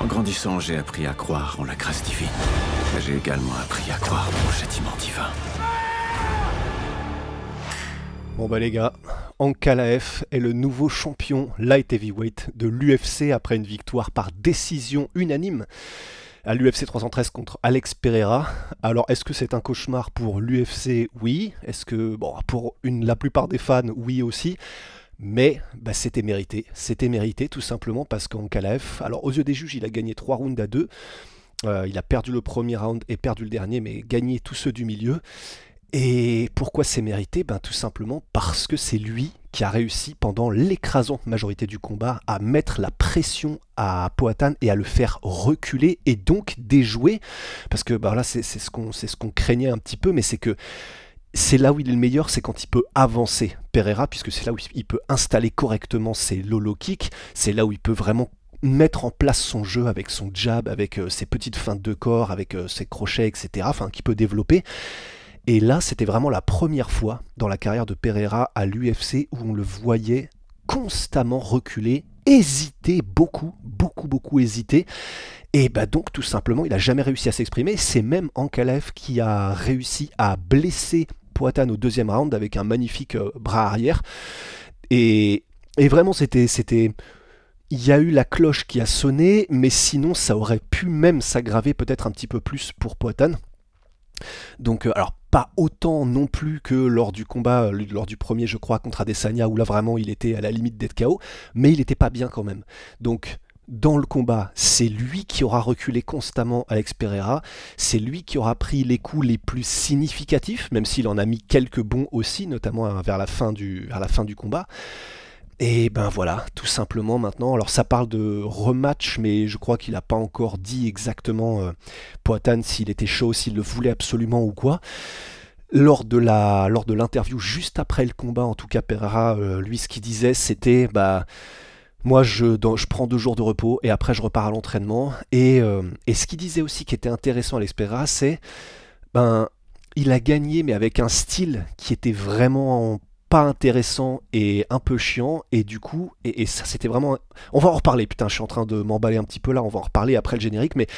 En grandissant, j'ai appris à croire en la grâce divine. Mais j'ai également appris à croire au châtiment divin. Bon bah les gars, Ankalaev est le nouveau champion light heavyweight de l'UFC après une victoire par décision unanime à l'UFC 313 contre Alex Pereira. Alors est-ce que c'est un cauchemar pour l'UFC? Oui. Est-ce que, bon, pour la plupart des fans, oui aussi. Mais bah, c'était mérité tout simplement parce qu'Ankalaev, alors aux yeux des juges, il a gagné 3 rounds à 2. Il a perdu le premier round et perdu le dernier, mais gagné tous ceux du milieu. Et pourquoi c'est mérité? Ben, tout simplement parce que c'est lui qui a réussi pendant l'écrasante majorité du combat à mettre la pression à Poatan et à le faire reculer et donc déjouer. Parce que ben là c'est ce qu'on craignait un petit peu, mais c'est que c'est là où il est le meilleur, c'est quand il peut avancer Pereira, puisque c'est là où il peut installer correctement ses low kicks, c'est là où il peut vraiment mettre en place son jeu avec son jab, avec ses petites feintes de corps, avec ses crochets, etc. Enfin, qu'il peut développer. Et là, c'était vraiment la première fois dans la carrière de Pereira à l'UFC où on le voyait constamment reculer, hésiter, beaucoup hésiter. Et bah donc, tout simplement, il n'a jamais réussi à s'exprimer. C'est même Ankalaev qui a réussi à blesser Poatan au deuxième round avec un magnifique bras arrière. Et vraiment, c'était... Il y a eu la cloche qui a sonné, mais sinon, ça aurait pu même s'aggraver peut-être un petit peu plus pour Poatan. Donc, alors pas autant non plus que lors du combat, lors du premier je crois contre Adesanya où là vraiment il était à la limite d'être KO, mais il n'était pas bien quand même. Donc dans le combat, c'est lui qui aura reculé constamment Alex Pereira, c'est lui qui aura pris les coups les plus significatifs, même s'il en a mis quelques bons aussi, notamment vers la fin du combat. Et ben voilà, tout simplement maintenant, alors ça parle de rematch, mais je crois qu'il n'a pas encore dit exactement Poatan s'il était chaud, s'il le voulait absolument ou quoi. Lors de l'interview juste après le combat, en tout cas Pereira, lui ce qu'il disait c'était bah moi je prends 2 jours de repos et après je repars à l'entraînement. Et ce qu'il disait aussi qui était intéressant à Alex Pereira, c'est ben il a gagné mais avec un style qui était vraiment pas intéressant et un peu chiant, et du coup, et ça c'était vraiment... On va en reparler, putain, je suis en train de m'emballer un petit peu là, on va en reparler après le générique, mais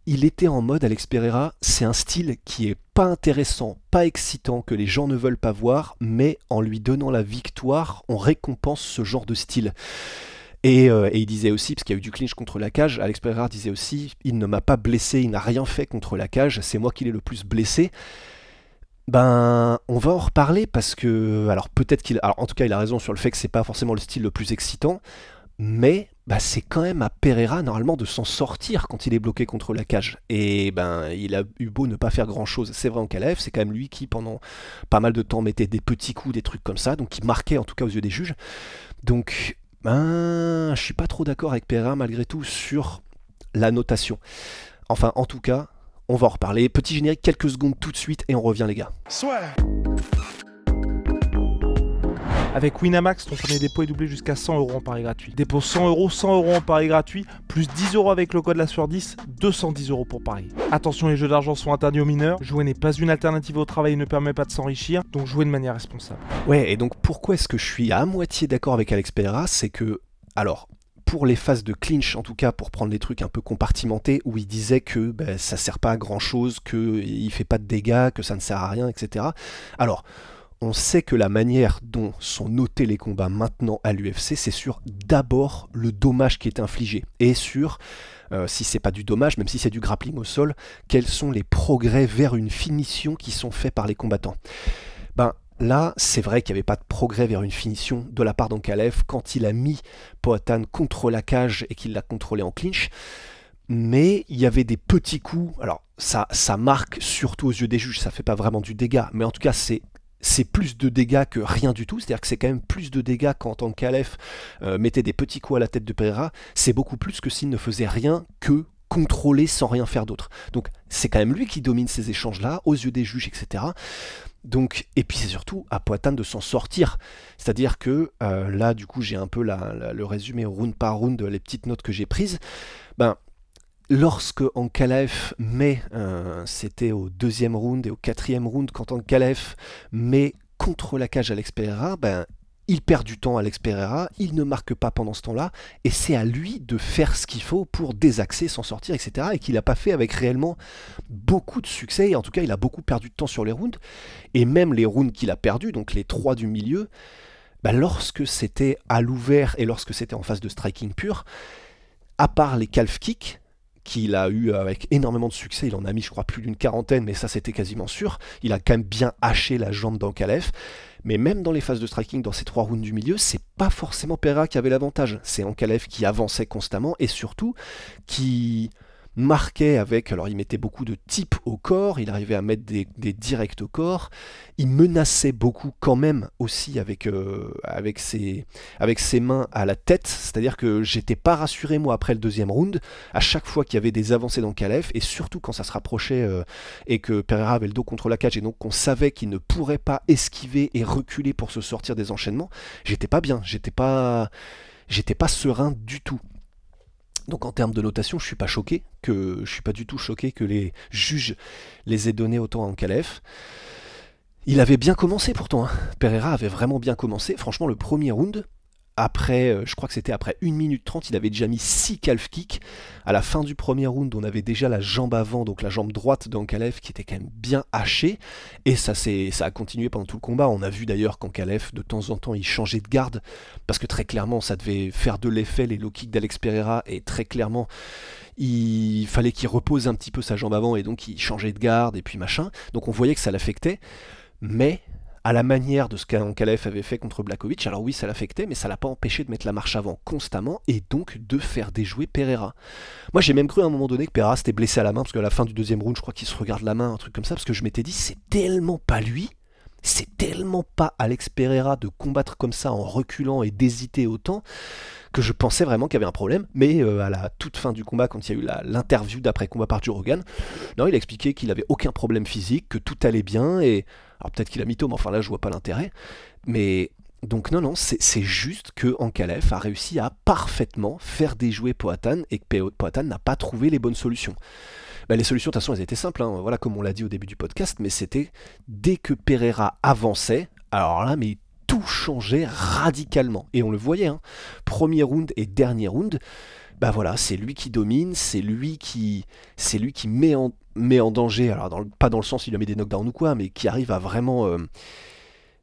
il était en mode Alex Pereira, c'est un style qui est pas intéressant, pas excitant, que les gens ne veulent pas voir, mais en lui donnant la victoire, on récompense ce genre de style. Et il disait aussi, parce qu'il y a eu du clinch contre la cage, Alex Pereira disait aussi, il ne m'a pas blessé, il n'a rien fait contre la cage, c'est moi qui l'ai le plus blessé. Ben, on va en reparler parce que, alors peut-être en tout cas, il a raison sur le fait que c'est pas forcément le style le plus excitant, mais bah, c'est quand même à Pereira normalement de s'en sortir quand il est bloqué contre la cage. Et ben, il a eu beau ne pas faire grand-chose. C'est vrai, Ankalaev, c'est quand même lui qui pendant pas mal de temps mettait des petits coups, des trucs comme ça, donc qui marquait en tout cas aux yeux des juges. Donc, ben, je suis pas trop d'accord avec Pereira malgré tout sur la notation. Enfin, en tout cas. On va en reparler. Petit générique, quelques secondes tout de suite et on revient les gars. Avec Winamax, ton premier dépôt est doublé jusqu'à 100 € en pari gratuit. Dépôt 100 €, 100 € en pari gratuit, plus 10 € avec le code la sueur 10, 210 € pour parier. Attention, les jeux d'argent sont interdits aux mineurs. Jouer n'est pas une alternative au travail et ne permet pas de s'enrichir, donc jouez de manière responsable. Ouais, et donc pourquoi est-ce que je suis à moitié d'accord avec Alex Pereira? C'est que, alors... pour les phases de clinch, en tout cas pour prendre les trucs un peu compartimentés, où il disait que ben, ça sert pas à grand chose, qu'il fait pas de dégâts, que ça ne sert à rien, etc. Alors, on sait que la manière dont sont notés les combats maintenant à l'UFC, c'est sur d'abord le dommage qui est infligé, et sur, si c'est pas du dommage, même si c'est du grappling au sol, quels sont les progrès vers une finition qui sont faits par les combattants. Ben, là, c'est vrai qu'il n'y avait pas de progrès vers une finition de la part d'Ankalaev quand il a mis Poatan contre la cage et qu'il l'a contrôlé en clinch. Mais il y avait des petits coups. Alors, ça marque surtout aux yeux des juges, ça fait pas vraiment du dégât. Mais en tout cas, c'est plus de dégâts que rien du tout. C'est-à-dire que c'est quand même plus de dégâts quand Ankalaev mettait des petits coups à la tête de Pereira. C'est beaucoup plus que s'il ne faisait rien que contrôler sans rien faire d'autre. Donc, c'est quand même lui qui domine ces échanges-là, aux yeux des juges, etc. Donc, et puis c'est surtout à Poatan de s'en sortir. C'est-à-dire que là, du coup, j'ai un peu le résumé round par round, les petites notes que j'ai prises. Ben, lorsque Ankalaev met, c'était au 2e round et au 4e round, quand Ankalaev met contre la cage Alex Pereira, ben, il perd du temps Alex Pereira, il ne marque pas pendant ce temps-là, et c'est à lui de faire ce qu'il faut pour désaxer, s'en sortir, etc. Et qu'il n'a pas fait avec réellement beaucoup de succès, et en tout cas il a beaucoup perdu de temps sur les rounds, et même les rounds qu'il a perdus, donc les 3 du milieu, lorsque c'était à l'ouvert et lorsque c'était en phase de striking pur, à part les calf kicks, qu'il a eu avec énormément de succès, il en a mis je crois plus d'une 40aine, mais ça c'était quasiment sûr, il a quand même bien haché la jambe d'Ankalaev, mais même dans les phases de striking, dans ces 3 rounds du milieu, c'est pas forcément Pereira qui avait l'avantage, c'est Ankalaev qui avançait constamment, et surtout qui marquait avec, alors il mettait beaucoup de types au corps, il arrivait à mettre des directs au corps, il menaçait beaucoup quand même aussi avec ses mains à la tête, c'est-à-dire que j'étais pas rassuré moi après le deuxième round, à chaque fois qu'il y avait des avancées d'Ankalaev, et surtout quand ça se rapprochait et que Pereira avait le dos contre la cage, et donc qu'on savait qu'il ne pourrait pas esquiver et reculer pour se sortir des enchaînements, j'étais pas bien, j'étais pas serein du tout. Donc en termes de notation, je suis pas du tout choqué que les juges les aient donnés autant à Ankalaev. Il avait bien commencé pourtant, hein. Pereira avait vraiment bien commencé. Franchement, le premier round, après, je crois que c'était après 1 minute 30, il avait déjà mis 6 calf kicks. À la fin du premier round, on avait déjà la jambe avant, donc la jambe droite d'Ankalaev qui était quand même bien hachée. Et ça a continué pendant tout le combat. On a vu d'ailleurs qu'Ankalaev, de temps en temps, il changeait de garde. Parce que très clairement, ça devait faire de l'effet les low kicks d'Alex Pereira. Et très clairement, il fallait qu'il repose un petit peu sa jambe avant. Et donc, il changeait de garde et puis machin. Donc on voyait que ça l'affectait. Mais à la manière de ce qu'Ankalaev avait fait contre Blachowicz, alors oui, ça l'affectait, mais ça l'a pas empêché de mettre la marche avant constamment et donc de faire déjouer Pereira. Moi, j'ai même cru à un moment donné que Pereira s'était blessé à la main, parce qu'à la fin du deuxième round, je crois qu'il se regarde la main, un truc comme ça, parce que je m'étais dit, c'est tellement pas lui, c'est tellement pas Alex Pereira de combattre comme ça en reculant et d'hésiter autant, que je pensais vraiment qu'il y avait un problème, mais à la toute fin du combat, quand il y a eu l'interview d'après-combat par Joe Rogan, non, il a expliqué qu'il avait aucun problème physique, que tout allait bien, et alors peut-être qu'il a mytho, mais enfin là je vois pas l'intérêt, mais donc non, c'est juste que Ankalaev a réussi à parfaitement faire déjouer Poatan, et que Poatan n'a pas trouvé les bonnes solutions. Les solutions de toute façon elles étaient simples, hein, voilà, comme on l'a dit au début du podcast, mais c'était dès que Pereira avançait, alors là mais tout changeait radicalement, et on le voyait, hein, premier round et dernier round, voilà, c'est lui qui domine, c'est lui qui met en danger, alors pas dans le sens il lui met des knockdowns ou quoi, mais qui arrive à vraiment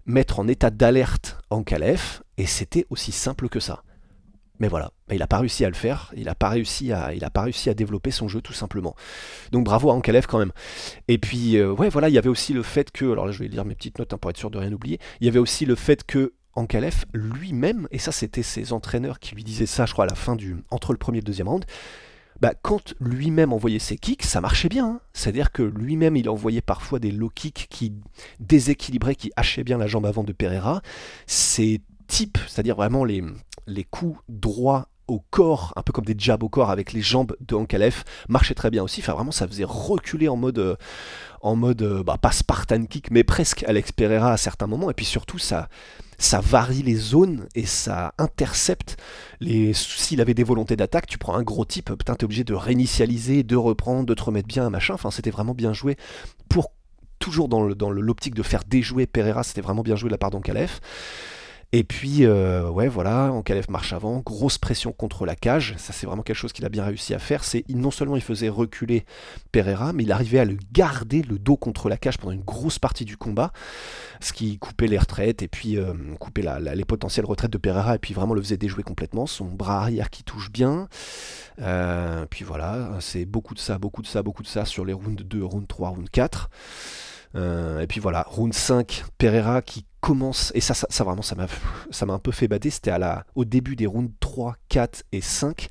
mettre en état d'alerte Ankalaev, et c'était aussi simple que ça. Mais voilà, il n'a pas réussi à le faire, il n'a pas réussi à développer son jeu tout simplement. Donc bravo à Ankalaev quand même. Et puis, ouais voilà, il y avait aussi le fait que, alors là je vais lire mes petites notes hein, pour être sûr de rien oublier, il y avait aussi le fait que Ankalaev lui-même, et ça c'était ses entraîneurs qui lui disaient ça je crois à la fin entre le premier et le deuxième round, quand lui-même envoyait ses kicks, ça marchait bien, hein. C'est-à-dire que lui-même il envoyait parfois des low kicks qui déséquilibraient, qui hachaient bien la jambe avant de Pereira. Ces types, c'est-à-dire vraiment les coups droits au corps, un peu comme des jabs au corps avec les jambes de Ankalaev, marchaient très bien aussi. Enfin vraiment ça faisait reculer en mode pas Spartan kick mais presque Alex Pereira à certains moments, et puis surtout ça varie les zones et ça intercepte s'il avait des volontés d'attaque, tu prends un gros type, putain t'es obligé de réinitialiser, de reprendre, de te remettre bien, machin, enfin c'était vraiment bien joué pour toujours dans l'optique de faire déjouer Pereira, c'était vraiment bien joué de la part d'Ankalaev. Et puis, ouais, voilà, Ankalaev marche avant, grosse pression contre la cage, ça c'est vraiment quelque chose qu'il a bien réussi à faire, non seulement il faisait reculer Pereira, mais il arrivait à le garder le dos contre la cage pendant une grosse partie du combat, ce qui coupait les retraites, et puis coupait les potentielles retraites de Pereira, et puis vraiment le faisait déjouer complètement, son bras arrière qui touche bien, puis voilà, c'est beaucoup de ça sur les rounds 2, round 3, round 4, et puis voilà, round 5, Pereira qui commence, et ça vraiment ça m'a un peu fait bader, c'était au début des rounds 3, 4 et 5,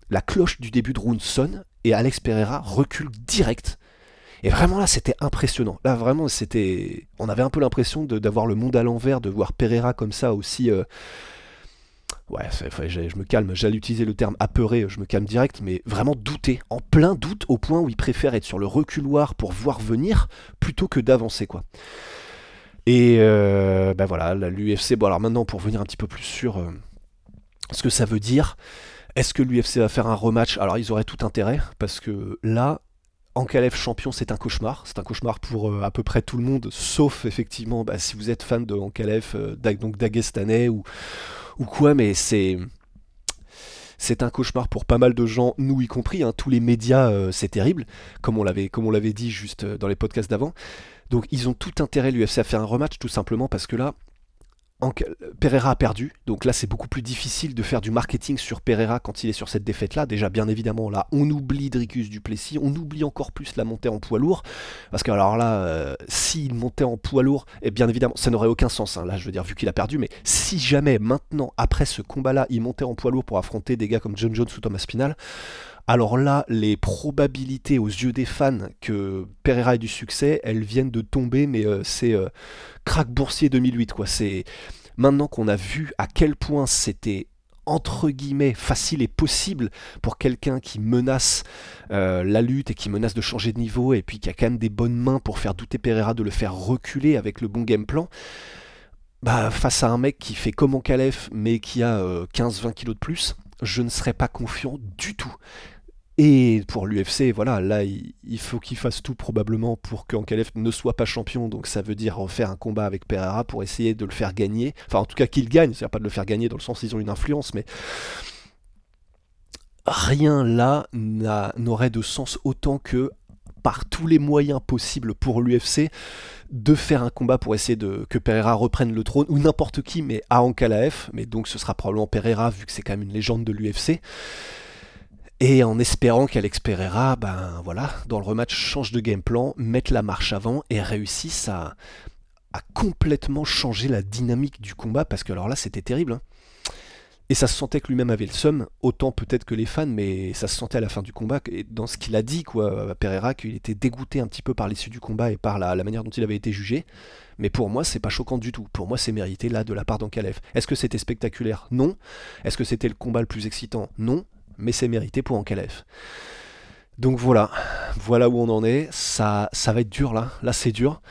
la cloche du début de round sonne, et Alex Pereira recule direct. Et vraiment là c'était impressionnant, là vraiment on avait un peu l'impression d'avoir le monde à l'envers, de voir Pereira comme ça aussi, ouais, je me calme, j'allais utiliser le terme apeuré, je me calme direct, mais vraiment douter, en plein doute, au point où il préfère être sur le reculoir pour voir venir, plutôt que d'avancer quoi. Et voilà, l'UFC, bon alors maintenant pour venir un petit peu plus sur ce que ça veut dire, est-ce que l'UFC va faire un rematch? Alors ils auraient tout intérêt, parce que là, Ankalev champion, c'est un cauchemar. C'est un cauchemar pour à peu près tout le monde, sauf effectivement si vous êtes fan de Ankalev, donc Dagestanais ou quoi, mais c'est un cauchemar pour pas mal de gens, nous y compris, hein, tous les médias, c'est terrible, comme on l'avait dit juste dans les podcasts d'avant. Donc ils ont tout intérêt, l'UFC, à faire un rematch, tout simplement parce que là, Pereira a perdu, donc là c'est beaucoup plus difficile de faire du marketing sur Pereira quand il est sur cette défaite-là. Déjà, bien évidemment, là, on oublie Dricus du Plessis, on oublie encore plus la montée en poids lourd, parce que alors là, s'il montait en poids lourd, et bien évidemment, ça n'aurait aucun sens, hein, là, je veux dire, vu qu'il a perdu, mais si jamais, maintenant, après ce combat-là, il montait en poids lourd pour affronter des gars comme John Jones ou Thomas Spinal, alors là, les probabilités aux yeux des fans que Pereira ait du succès, elles viennent de tomber, mais c'est crack boursier 2008, quoi. C'est maintenant qu'on a vu à quel point c'était entre guillemets facile et possible pour quelqu'un qui menace la lutte et qui menace de changer de niveau et puis qui a quand même des bonnes mains pour faire douter Pereira, de le faire reculer avec le bon game plan. Face à un mec qui fait comme Ankalev mais qui a 15-20 kilos de plus, je ne serais pas confiant du tout. Et pour l'UFC, voilà, là, il faut qu'il fasse tout probablement pour qu'Ankalev ne soit pas champion, donc ça veut dire refaire un combat avec Pereira pour essayer de le faire gagner, enfin en tout cas qu'il gagne, c'est-à-dire pas de le faire gagner dans le sens où ils ont une influence, mais rien là n'aurait de sens autant que par tous les moyens possibles pour l'UFC de faire un combat pour essayer que Pereira reprenne le trône, ou n'importe qui, mais à Ankalaev, mais donc ce sera probablement Pereira vu que c'est quand même une légende de l'UFC. Et en espérant qu'Alex Pereira, voilà, dans le rematch, change de game plan, mette la marche avant et réussisse à complètement changer la dynamique du combat, parce que alors là, c'était terrible. Hein. Et ça se sentait que lui-même avait le seum, autant peut-être que les fans, mais ça se sentait à la fin du combat, et dans ce qu'il a dit, quoi, à Pereira, qu'il était dégoûté un petit peu par l'issue du combat et par la manière dont il avait été jugé. Mais pour moi, c'est pas choquant du tout. Pour moi, c'est mérité là de la part d'Ankalev. Est-ce que c'était spectaculaire? Non. Est-ce que c'était le combat le plus excitant? Non. Mais c'est mérité pour Ankalev. Donc voilà où on en est. Ça va être dur là. Là, c'est dur.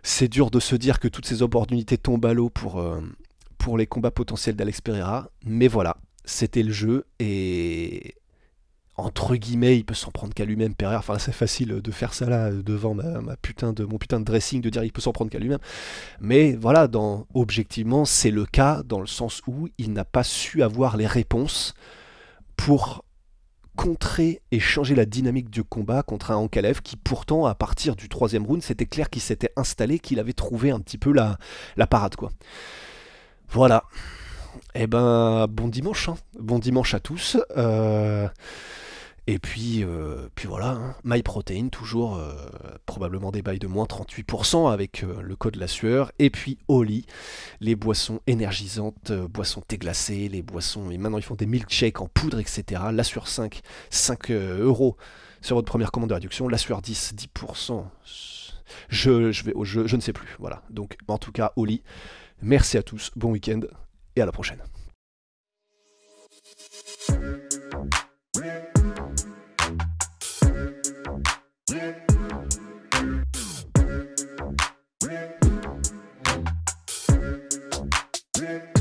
C'est dur de se dire que toutes ces opportunités tombent à l'eau pour les combats potentiels d'Alex Pereira. Mais voilà, c'était le jeu et entre guillemets, il peut s'en prendre qu'à lui-même, Pereira. Enfin, c'est facile de faire ça là devant mon putain de dressing, de dire il peut s'en prendre qu'à lui-même. Mais voilà, objectivement, c'est le cas dans le sens où il n'a pas su avoir les réponses pour contrer et changer la dynamique du combat contre un Ankalev qui pourtant, à partir du 3e round, c'était clair qu'il s'était installé, qu'il avait trouvé un petit peu la parade, quoi. Voilà. Et bon dimanche, hein. Bon dimanche à tous. Et puis voilà, hein. MyProtein, toujours probablement des bails de moins 38% avec le code La Sueur. Et puis Oli, les boissons énergisantes, boissons thé glacé, les boissons, et maintenant ils font des milkshakes en poudre, etc. La Sueur 5 € sur votre première commande de réduction. La Sueur 10%. Je ne sais plus. Voilà. Donc en tout cas, Oli, merci à tous, bon week-end et à la prochaine. Yeah.